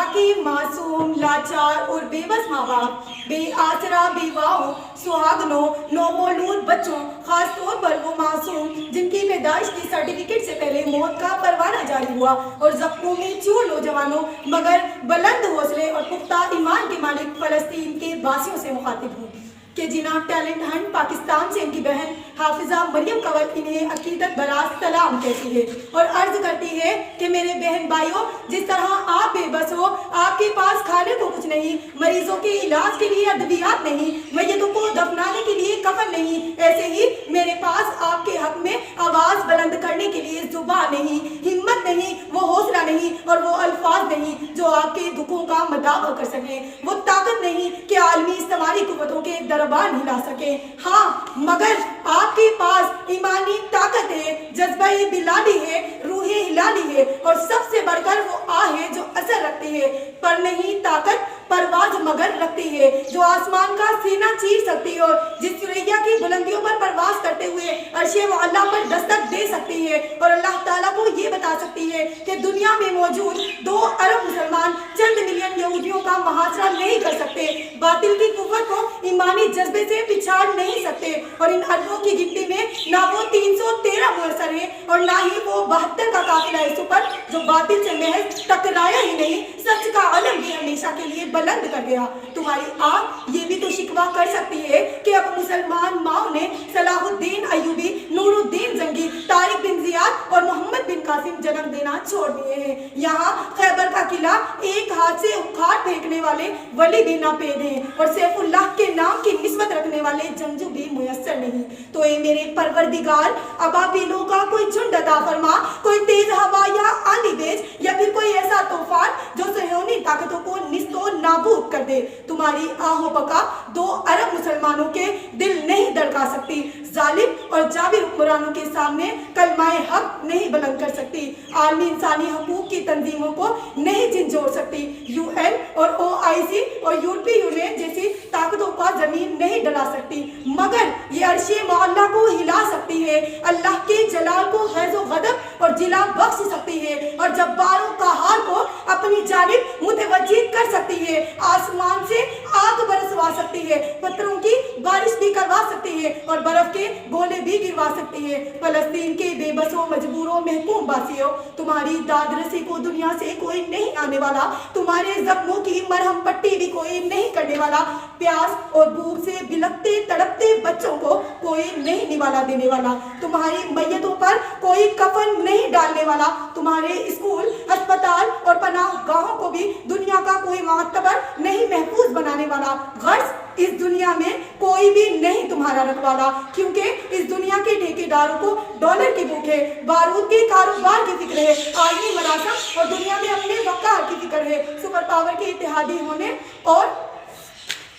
ताकि मासूम, लाचार और बेबस माँ बाप, बे आसरा बेवाओं, सुहागनों, नौमौलूद बच्चों, खास तौर पर वो मासूम जिनकी पैदाइश की सर्टिफिकेट से पहले मौत का परवाना जारी हुआ, और जख्मों में चूर नौजवानों मगर बुलंद हौसले और पुख्ता ईमान के मालिक फलस्तीन के बासियों से मुखातिब हूँ कि जिन्हें टैलेंट हंट पाकिस्तान से इनकी बहन हाफिजा मरियम कंवर इन्हें अकीदत बराज सलाम कहती है और अर्ज करती है कि मेरे बहन भाइयों, जिस तरह आप बेबस हो, आपके पास खाने को कुछ नहीं, मरीजों के इलाज के लिए अद्वियात नहीं, मैयतों को दफनाने के लिए कफन नहीं, ऐसे ही मेरे पास आपके हक में आवाज बुलंद करने के लिए जुबान नहीं, हिम्मत नहीं, वो हौसला नहीं और वो अल्फाज नहीं जो आपके दुखों का मदावा कर सके, वो ताकत नहीं कि आलमी इस्तेमाली कुव्वतों के दरबार हिला सके। हाँ, मगर आपके पास ईमानी ताकत है, जज्बा बिलाली है, रूहे हिलाली है और सबसे बढ़कर वो आह है जो असर रखती है, पर नहीं ताकत परवाज मगर रखती है, जो आसमान का सीना चीर सकती है और जिस सुरैया की बुलंदियों पर परवाज करते हुए अर्शे व अल्लाह पर दस्तक दे सकती है और अल्लाह ताला को ये बता सकती है कि दुनिया में मौजूद 2 अरब मुसलमान चंद मिलियन यहूदियों का मुहासरा नहीं कर सकते, बातिल की कुव्वत को ईमानी जज्बे से पिछाड़ नहीं सकते, और इन अरबों की गिनती में ना वो 313 मुयसर है और ना ही वो 72 का काफिला है सुपर जो बातिल से महज टकराया ही नहीं, सच का अलम भी हमेशा के लिए बुलंद कर गया। तुम्हारी आँख ये भी तो शिकवा कर सकती है कि अब मुसलमान माओ ने सलाहुद्दीन अयूबी, नूरुद्दीन जंगी, तारिक बिन जियाद और मोहम्मद बिन कासिम जन्म देना छोड़ दिए हैं। यहाँ खैबर का किला एक हाथ से उखाड़ फेंकने वाले वली भी नापेद हैं और सैफुल्लाह के नाम की निस्बत रखने वाले जंगजू भी मुयस्सर नहीं। तो ए मेरे परवरदिगार, अबाबिलों का कोई झुंड अता फरमा, कोई तेज हवा या आंधी भेज या फिर कोई ऐसा तूफान जो सहयोनी ताकतों को निस्तो नाबूद कर दे। तुम्हारी आहो बका 2 अरब मुसलमानों के दिल नहीं धड़का सकती, जालिम और जाबिर हुक्मरानों के सामने कलमाए हक नहीं बुलंद कर सकती, आलमी इंसानी हकूक की तंजीमों को नहीं झंझोड़ सकती, यूएन और OIC और यूरोपीय यूनियन जैसी ताकतों का जमीन नहीं डला सकती, मगर ये अर्शे मोहल्ला को हिला सकती है, अल्लाह के जलाल को गैज़ो गदब और जिला बख्श सकती है और जब्बारों का हार को अपनी जानिब मुतवज्जिह कर सकती है, आसमान से आग बरसवा सकती है, पत्थरों की बारिश भी करवा सकती है और बर्फ के गोले भी गिरवा सकती है। फलस्तीन के बेबसों, मजबूरों, महकूम बासियों, तुम्हारी दादरसी को दुनिया से कोई नहीं आने वाला, तुम्हारे जख्मों की मरहम पट्टी भी कोई नहीं करने वाला, प्यास और भूख से बिलखते तड़पते बच्चों को कोई नहीं निवाला देने वाला, तुम्हारी मैयतों पर कोई कफन नहीं डालने वाला, तुम्हारे स्कूल, अस्पताल और पनाह गाहों को भी दुनिया का कोई मातबर नहीं महफूज बनाने वाला, गर्ज इस दुनिया में कोई भी नहीं तुम्हारा रखवाला, क्योंकि इस दुनिया के ठेकेदारों को डॉलर की भूख है, बारूद के कारोबार की फिक्र है, आईनी मरासम और दुनिया में अपने वक़ार की फिक्र है, सुपर पावर के इत्तेहादी होने और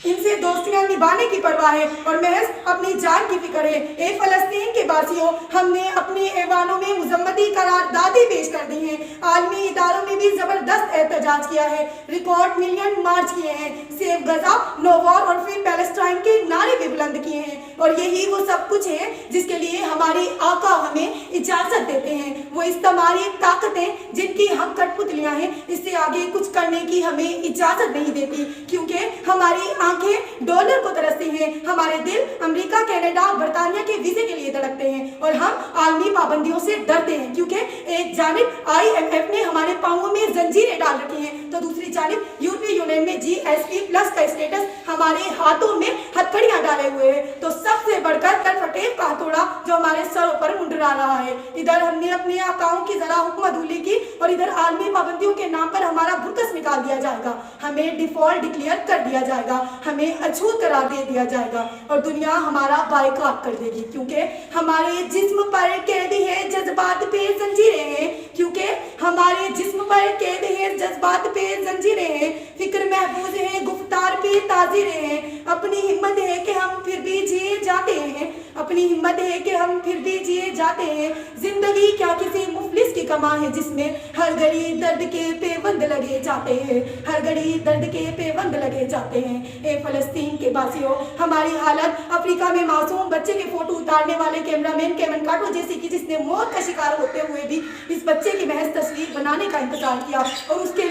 इनसे दोस्तियां निभाने की परवाह है और महज अपनी जान की फिक्र है। ए फलस्तीन के बासियों, हमने अपने ऐवानों में मुजम्मती करारदादें पेश कर दी हैं, आलमी इदारों में भी जबरदस्त एहतजाज किया है, रिकॉर्ड मिलियन मार्च किए हैं, सेव गजा, नो वॉर और फ्री पैलेस्टाइन के नारे भी बुलंद किए हैं, और यही वो सब कुछ है जिसके लिए हमारे आका हमें इजाजत देते हैं। वो इस्तेमाली ताकतें जिनकी हम कठपुतलियां हैं, इससे आगे कुछ करने की हमें इजाजत नहीं देती, क्योंकि हमारी आंखें डॉलर को तरसती हैं, हमारे दिल अमेरिका, कनाडा, बर्तानिया के वीजे के लिए धड़कते हैं और हम आलमी पाबंदियों से डरते हैं, क्योंकि एक जानिब IMF ने हमारे पांवों में जंजीरें डाल रखी हैं, तो दूसरी जानिब यूरोपीय यूनियन में GSP+ का स्टेटस हमारे हाथों में हथकड़ियां डाले हुए है। तो सबसे बढ़कर तरफटेब का हथौड़ा जो हमारे सरों पर मुंडरा रहा है, इधर हमने अपने आकाओं की जरा हुक्मदुली की और इधर आलमी पाबंदियों के नाम पर हमारा बुरकस निकाल दिया जाएगा, हमें डिफॉल्ट डिक्लेयर कर दिया जाएगा, हमें अछूत करार दे दिया जाएगा और दुनिया हमारा बायकॉट कर देगी, क्योंकि हमारे जिस्म पर कैदी है, जज्बात पे जंजीरें हैं, क्योंकि हमारे जिस्म पर कैद है, जज्बात पे जंजीरें हैं, फिक्र महफूज है, गुफ्तार पे ताजीरें हैं, अपनी हिम्मत है कि हम फिर भी जिए जाते हैं, अपनी हिम्मत है कि हम फिर भी जिए जाते हैं, जिंदगी क्या किसी मुफ्त इब्लिस की कमां है जिसमें हर घड़ी दर्द के पेबंद लगे जाते हैं, हर घड़ी दर्द के पेबंद लगे जाते हैं। ए फलस्तीन के बासियों, हमारी हालत अफ्रीका में मासूम बच्चे के फोटो उतारने वाले कैमरामैन केवन काटो जैसी की, जिसने मौत का शिकार होते हुए भी इस बच्चे की महज तस्वीर बनाने का इंतजार किया और उसके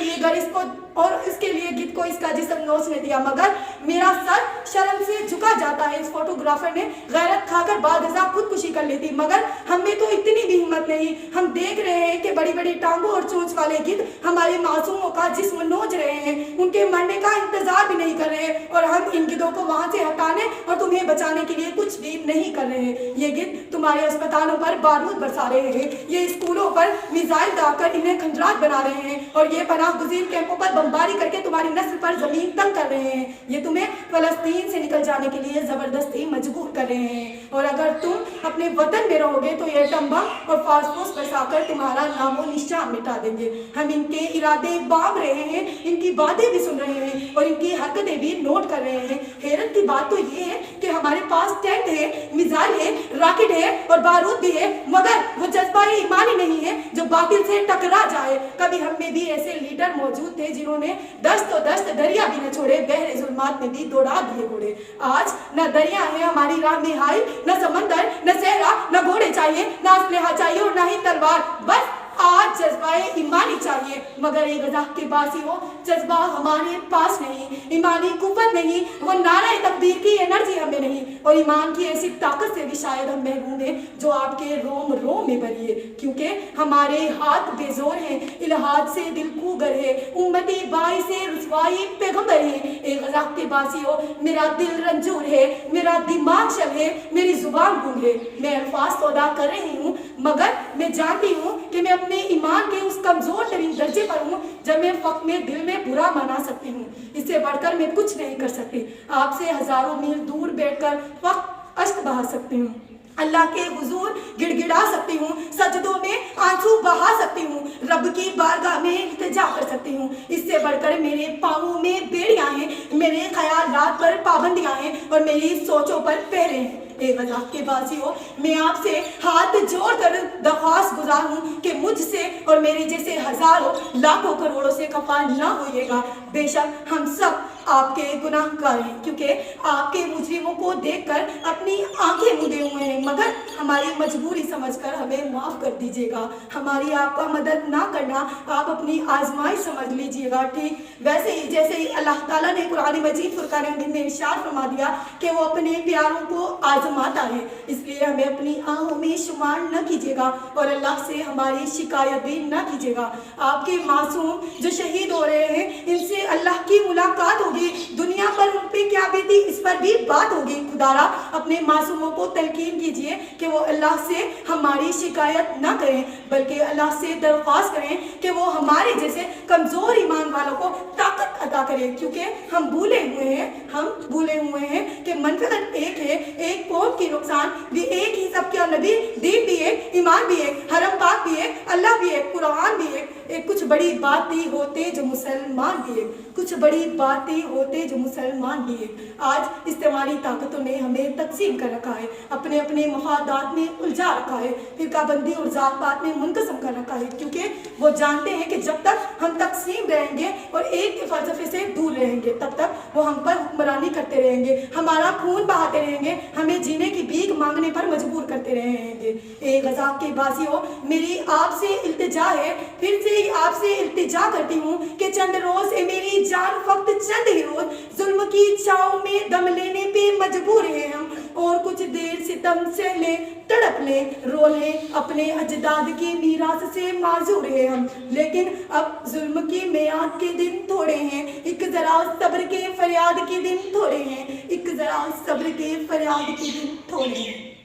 लिए गिद्ध को इसका जिस्म नोचने दिया, मगर मेरा सर शर्म से झुका जाता है। इस फोटोग्राफर ने गैरत खाकर बादशा खुदकुशी कर ली थी, मगर हम में तो इतनी भी हिम्मत नहीं। हम देख रहे हैं कि बड़ी बड़ी टांगों और चोंच वाले गिद्ध हमारे मासूमों का जिस्म नोच रहे हैं, उनके मरने का इंतजार भी नहीं कर रहे हैं, और हम इन गिद्धों को वहां से हटाने और तुम्हें बचाने के लिए कुछ भी नहीं कर रहे हैं। ये गिद्ध तुम्हारे अस्पतालों पर बारूद बरसा रहे हैं, ये स्कूलों पर मिसाइल दागकर इन्हें खंजरात बना रहे हैं, और ये पनाह गुज़ीर कैंपों पर बमबारी करके तुम्हारी नस्ल पर जमीन तंग कर रहे हैं। ये तुम्हें फलस्तीन से निकल जाने के लिए जबरदस्ती मजबूर कर रहे हैं, और अगर तुम अपने वतन में रहोगे तो ये टम्बा और फासफोस बरसाकर तुम्हारा नामो निशान मिटा देंगे। हम इनके इरादे बांध रहे हैं, इनकी बातें भी सुन रहे हैं और इनकी हरकतें भी नोट कर रहे हैं। हैरत की बात तो ये है कि हमारे पास टैंक है, मिसाइल है, रॉकेट है और बारूद भी है, मगर वो जज्बा ईमान ही नहीं है जो बातिल से टकरा जाए। कभी हम में भी ऐसे लीडर मौजूद थे जिन्होंने दस्त तो दस्त दरिया भी न छोड़े, बहरे जुल्मात में भी दौड़ा दिए घोड़े। आज न दरिया है हमारी राह में हाई, न समंदर, न सहरा, न घोड़े चाहिए, न असलहा चाहिए और न ही तलवार, बस आज जज्बाए ईमानी चाहिए। मगर एक गज़ा के बासी हो, जज्बा हमारे पास नहीं, ईमानी कुव्वत नहीं, वो नारे तकदीर की एनर्जी हमें नहीं, और ईमान की ऐसी ताकत से भी शायद हम महरूम हैं जो आपके रोम रोम में भरी है, क्योंकि हमारे हाथ बेजोर हैं, इल्हाद से दिल कूगर है, उम्मती बाई से रुसवाई पैगंबर है। एक गज़ा के बासी हो, मेरा दिल रंजूर है, मेरा दिमाग शल है, मेरी जुबान गूंग है। मैं अल्फाज सौदा कर रही हूँ, मगर मैं जानती हूँ कि मैं अपने ईमान के उस कमजोर तरीन दर्जे पर हूँ जब मैं फक में दिल में बुरा मना सकती हूँ। इससे बढ़कर मैं कुछ नहीं कर सकती। आपसे हजारों मील दूर बैठकर फक अश्क बहा सकती हूँ, अल्लाह के हुजूर गिड़गिड़ा सकती हूँ, सजदों में आंसू बहा सकती हूँ, रब की बारगाह में इल्तिजा कर सकती हूँ। इससे बढ़कर मेरे पाँवों में बेड़ियाँ हैं, मेरे ख्यालात पर पाबंदियाँ हैं और मेरी सोचों पर पहरे हैं। एक गज़ा के बासी हो, मैं आपसे हाथ जोड़कर दरख्वास्त गुजार हूँ कि मुझसे और मेरे जैसे हजारों लाखों करोड़ों से खफा ना होइएगा। बेशक हम सब आपके गुनाहगार हैं, क्योंकि आपके मुजरिमों को देखकर अपनी आंखें मूंदे हुए हैं, मगर हमारी मजबूरी समझकर हमें माफ़ कर दीजिएगा। हमारी आपका मदद ना करना आप अपनी आजमाइश समझ लीजिएगा। ठीक वैसे ही जैसे ही अल्लाह ताला ने कुरान मजीद फुरकान हमीद में इरशाद फरमा दिया कि वो अपने प्यारों को आजमाता है, इसलिए हमें अपनी आहों में शुमार न कीजिएगा और अल्लाह से हमारी शिकायत भी न कीजिएगा। आपके मासूम जो शहीद हो रहे हैं, इनसे अल्लाह की मुलाकात होगी, दुनिया पर उन पे क्या बीती इस पर भी बात होगी। खुदारा अपने मासूमों को तलकीन कीजिए कि वो अल्लाह से हमारी शिकायत ना करें, बल्कि अल्लाह से दरख्वास्त करें कि वो हमारे जैसे कमज़ोर ईमान वालों को ताकत अता करें, क्योंकि हम भूले हुए हैं कि मनफरत एक है, एक कौम की नुकसान भी एक ही, सबके नबी दीन भी एक, ईमान भी एक, हरम पाक भी एक, अल्लाह भी एक, कुरान भी एक। कुछ बड़ी बातें होते जो मुसलमान भी एक, कुछ बड़ी बातें होते जो मुसलमान भी एक। आज इस्तेमाली ताकतों ने हमें तकसीम कर रखा है, अपने अपने मफादात में उलझा रखा है, फिरकाबंदी और जात पात में मुनक़सम कर रखा है, क्योंकि वो जानते हैं कि जब तक हम तकसीम रहेंगे और एक के फलसफे से दूर रहेंगे, तब तक वो हम पर हुक्मरानी करते रहेंगे, हमारा खून बहाते रहेंगे, हमें जीने की भीख मांगने पर मजबूर करते रहेंगे। एक गज़ा के बासी हो, मेरी आपसे इल्तिजा है, फिर से आपसे इल्तिजा करती हूँ कि चंद रोज मेरी जान फक्त चंद ही रोज जुल्म की छाँव में दम लेने पे मजबूर हैं हम, और कुछ देर सितम सह ले, तड़प ले, रो ले, अपने अजदाद की मीरास से माजूर हैं हम, लेकिन अब जुल्म की मियाद के दिन थोड़े हैं, एक जरा सब्र के फरियाद के दिन थोड़े हैं, एक जरा सब्र के फरियाद के दिन थोड़े हैं।